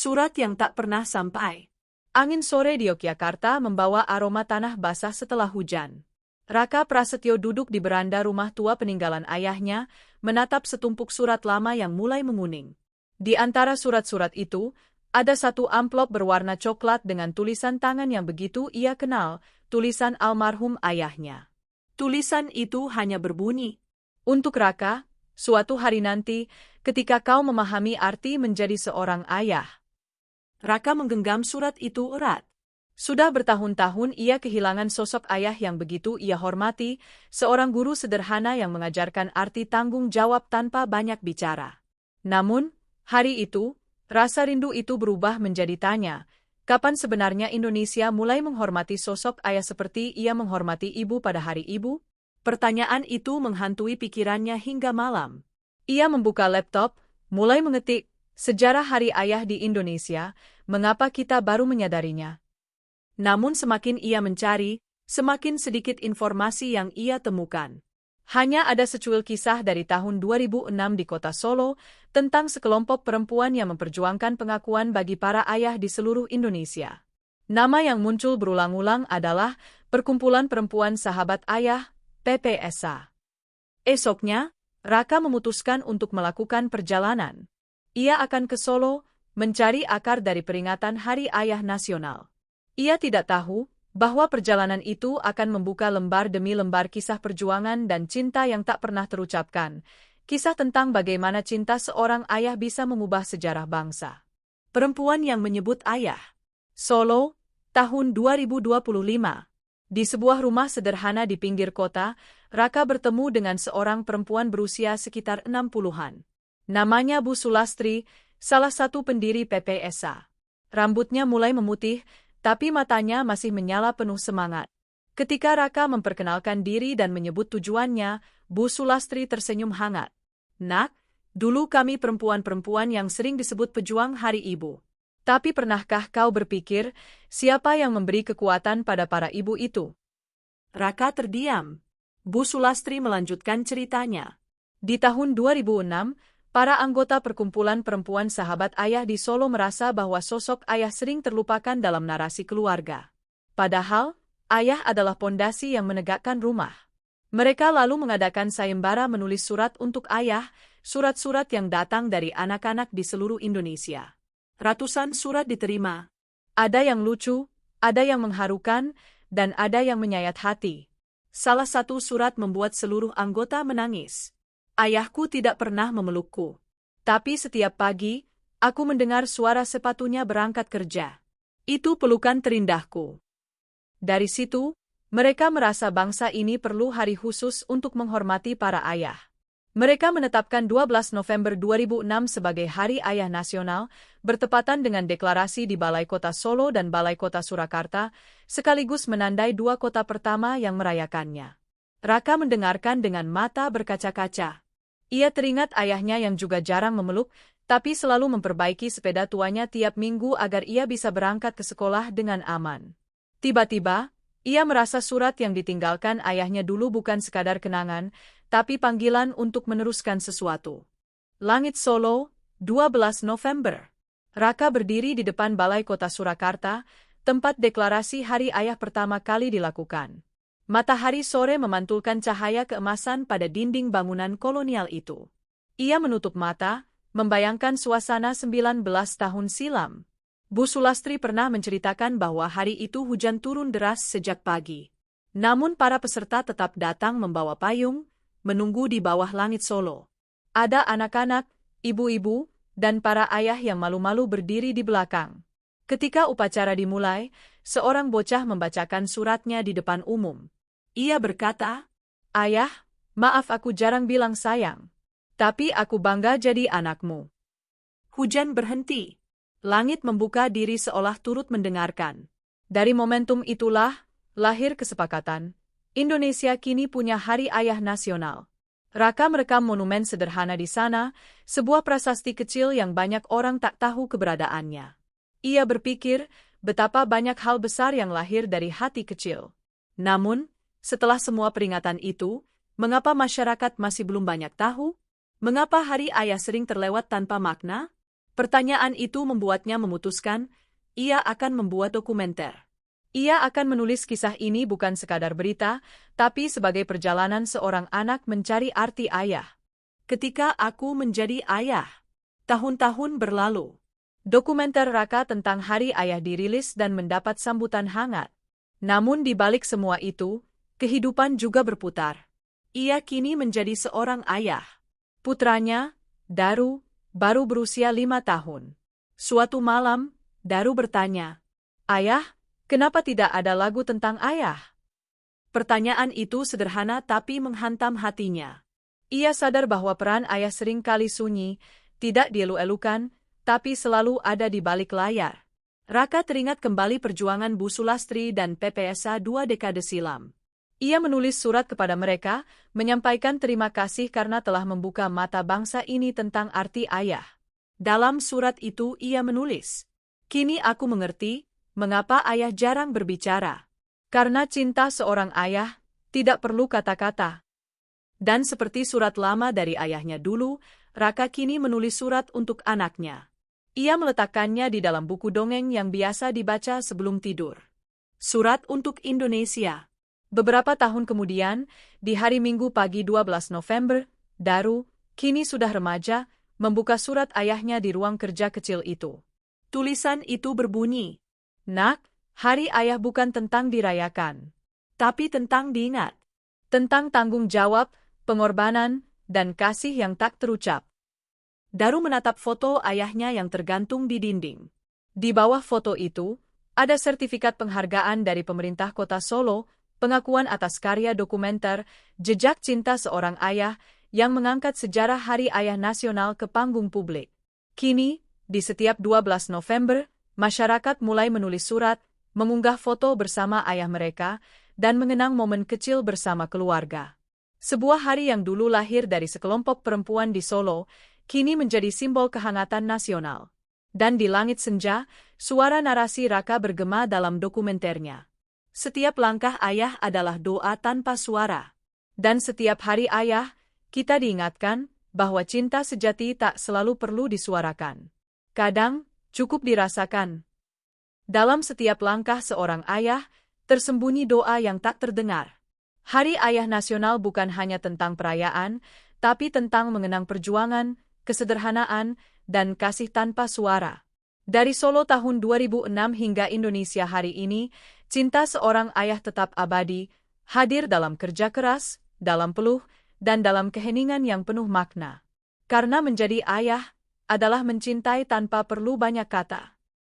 Surat yang tak pernah sampai. Angin sore di Yogyakarta membawa aroma tanah basah setelah hujan. Raka Prasetyo duduk di beranda rumah tua peninggalan ayahnya, menatap setumpuk surat lama yang mulai menguning. Di antara surat-surat itu, ada satu amplop berwarna coklat dengan tulisan tangan yang begitu ia kenal, tulisan almarhum ayahnya. Tulisan itu hanya berbunyi, "Untuk Raka, suatu hari nanti, ketika kau memahami arti menjadi seorang ayah." Raka menggenggam surat itu erat. Sudah bertahun-tahun ia kehilangan sosok ayah yang begitu ia hormati, seorang guru sederhana yang mengajarkan arti tanggung jawab tanpa banyak bicara. Namun, hari itu, rasa rindu itu berubah menjadi tanya, kapan sebenarnya Indonesia mulai menghormati sosok ayah seperti ia menghormati ibu pada hari ibu? Pertanyaan itu menghantui pikirannya hingga malam. Ia membuka laptop, mulai mengetik, "Sejarah Hari Ayah di Indonesia, mengapa kita baru menyadarinya?" Namun semakin ia mencari, semakin sedikit informasi yang ia temukan. Hanya ada secuil kisah dari tahun 2006 di kota Solo, tentang sekelompok perempuan yang memperjuangkan pengakuan bagi para ayah di seluruh Indonesia. Nama yang muncul berulang-ulang adalah Perkumpulan Perempuan Sahabat Ayah, PPSA. Esoknya, Raka memutuskan untuk melakukan perjalanan. Ia akan ke Solo, mencari akar dari peringatan Hari Ayah Nasional. Ia tidak tahu bahwa perjalanan itu akan membuka lembar demi lembar kisah perjuangan dan cinta yang tak pernah terucapkan, kisah tentang bagaimana cinta seorang ayah bisa mengubah sejarah bangsa. Perempuan yang menyebut ayah. Solo, tahun 2025. Di sebuah rumah sederhana di pinggir kota, Raka bertemu dengan seorang perempuan berusia sekitar 60-an. Namanya Bu Sulastri, salah satu pendiri PPSA. Rambutnya mulai memutih, tapi matanya masih menyala penuh semangat. Ketika Raka memperkenalkan diri dan menyebut tujuannya, Bu Sulastri tersenyum hangat. "Nak, dulu kami perempuan-perempuan yang sering disebut pejuang Hari Ibu. Tapi pernahkah kau berpikir, siapa yang memberi kekuatan pada para ibu itu?" Raka terdiam. Bu Sulastri melanjutkan ceritanya. Di tahun 2006, para anggota Perkumpulan Perempuan Sahabat Ayah di Solo merasa bahwa sosok ayah sering terlupakan dalam narasi keluarga. Padahal, ayah adalah pondasi yang menegakkan rumah. Mereka lalu mengadakan sayembara menulis surat untuk ayah, surat-surat yang datang dari anak-anak di seluruh Indonesia. Ratusan surat diterima. Ada yang lucu, ada yang mengharukan, dan ada yang menyayat hati. Salah satu surat membuat seluruh anggota menangis. "Ayahku tidak pernah memelukku. Tapi setiap pagi, aku mendengar suara sepatunya berangkat kerja. Itu pelukan terindahku." Dari situ, mereka merasa bangsa ini perlu hari khusus untuk menghormati para ayah. Mereka menetapkan 12 November 2006 sebagai Hari Ayah Nasional, bertepatan dengan deklarasi di Balai Kota Solo dan Balai Kota Surakarta, sekaligus menandai dua kota pertama yang merayakannya. Raka mendengarkan dengan mata berkaca-kaca. Ia teringat ayahnya yang juga jarang memeluk, tapi selalu memperbaiki sepeda tuanya tiap minggu agar ia bisa berangkat ke sekolah dengan aman. Tiba-tiba, ia merasa surat yang ditinggalkan ayahnya dulu bukan sekadar kenangan, tapi panggilan untuk meneruskan sesuatu. Langit Solo, 12 November. Raka berdiri di depan Balai Kota Surakarta, tempat deklarasi Hari Ayah pertama kali dilakukan. Matahari sore memantulkan cahaya keemasan pada dinding bangunan kolonial itu. Ia menutup mata, membayangkan suasana 19 tahun silam. Bu Sulastri pernah menceritakan bahwa hari itu hujan turun deras sejak pagi. Namun para peserta tetap datang membawa payung, menunggu di bawah langit Solo. Ada anak-anak, ibu-ibu, dan para ayah yang malu-malu berdiri di belakang. Ketika upacara dimulai, seorang bocah membacakan suratnya di depan umum. Ia berkata, "Ayah, maaf aku jarang bilang sayang. Tapi aku bangga jadi anakmu." Hujan berhenti. Langit membuka diri seolah turut mendengarkan. Dari momentum itulah, lahir kesepakatan. Indonesia kini punya Hari Ayah Nasional. Raka merekam monumen sederhana di sana, sebuah prasasti kecil yang banyak orang tak tahu keberadaannya. Ia berpikir, betapa banyak hal besar yang lahir dari hati kecil. Namun, setelah semua peringatan itu, mengapa masyarakat masih belum banyak tahu? Mengapa Hari Ayah sering terlewat tanpa makna? Pertanyaan itu membuatnya memutuskan, ia akan membuat dokumenter. Ia akan menulis kisah ini bukan sekadar berita, tapi sebagai perjalanan seorang anak mencari arti ayah. Ketika aku menjadi ayah. Tahun-tahun berlalu. Dokumenter Raka tentang Hari Ayah dirilis dan mendapat sambutan hangat. Namun di balik semua itu, kehidupan juga berputar. Ia kini menjadi seorang ayah. Putranya, Daru, baru berusia 5 tahun. Suatu malam, Daru bertanya, "Ayah, kenapa tidak ada lagu tentang ayah?" Pertanyaan itu sederhana tapi menghantam hatinya. Ia sadar bahwa peran ayah sering kali sunyi, tidak dielu-elukan, tapi selalu ada di balik layar. Raka teringat kembali perjuangan Bu Sulastri dan PPSA 2 dekade silam. Ia menulis surat kepada mereka, menyampaikan terima kasih karena telah membuka mata bangsa ini tentang arti ayah. Dalam surat itu ia menulis, "Kini aku mengerti, mengapa ayah jarang berbicara. Karena cinta seorang ayah, tidak perlu kata-kata." Dan seperti surat lama dari ayahnya dulu, Raka kini menulis surat untuk anaknya. Ia meletakkannya di dalam buku dongeng yang biasa dibaca sebelum tidur. Surat untuk Indonesia. Beberapa tahun kemudian, di hari Minggu pagi 12 November, Daru, kini sudah remaja, membuka surat ayahnya di ruang kerja kecil itu. Tulisan itu berbunyi, "Nak, Hari Ayah bukan tentang dirayakan, tapi tentang diingat. Tentang tanggung jawab, pengorbanan, dan kasih yang tak terucap." Daru menatap foto ayahnya yang tergantung di dinding. Di bawah foto itu, ada sertifikat penghargaan dari pemerintah Kota Solo, pengakuan atas karya dokumenter Jejak Cinta Seorang Ayah yang mengangkat sejarah Hari Ayah Nasional ke panggung publik. Kini, di setiap 12 November, masyarakat mulai menulis surat, mengunggah foto bersama ayah mereka, dan mengenang momen kecil bersama keluarga. Sebuah hari yang dulu lahir dari sekelompok perempuan di Solo, kini menjadi simbol kehangatan nasional. Dan di langit senja, suara narasi Raka bergema dalam dokumenternya. Setiap langkah ayah adalah doa tanpa suara. Dan setiap hari ayah, kita diingatkan bahwa cinta sejati tak selalu perlu disuarakan. Kadang, cukup dirasakan. Dalam setiap langkah seorang ayah, tersembunyi doa yang tak terdengar. Hari Ayah Nasional bukan hanya tentang perayaan, tapi tentang mengenang perjuangan, kesederhanaan, dan kasih tanpa suara. Dari Solo tahun 2006 hingga Indonesia hari ini, cinta seorang ayah tetap abadi, hadir dalam kerja keras, dalam peluh, dan dalam keheningan yang penuh makna. Karena menjadi ayah adalah mencintai tanpa perlu banyak kata.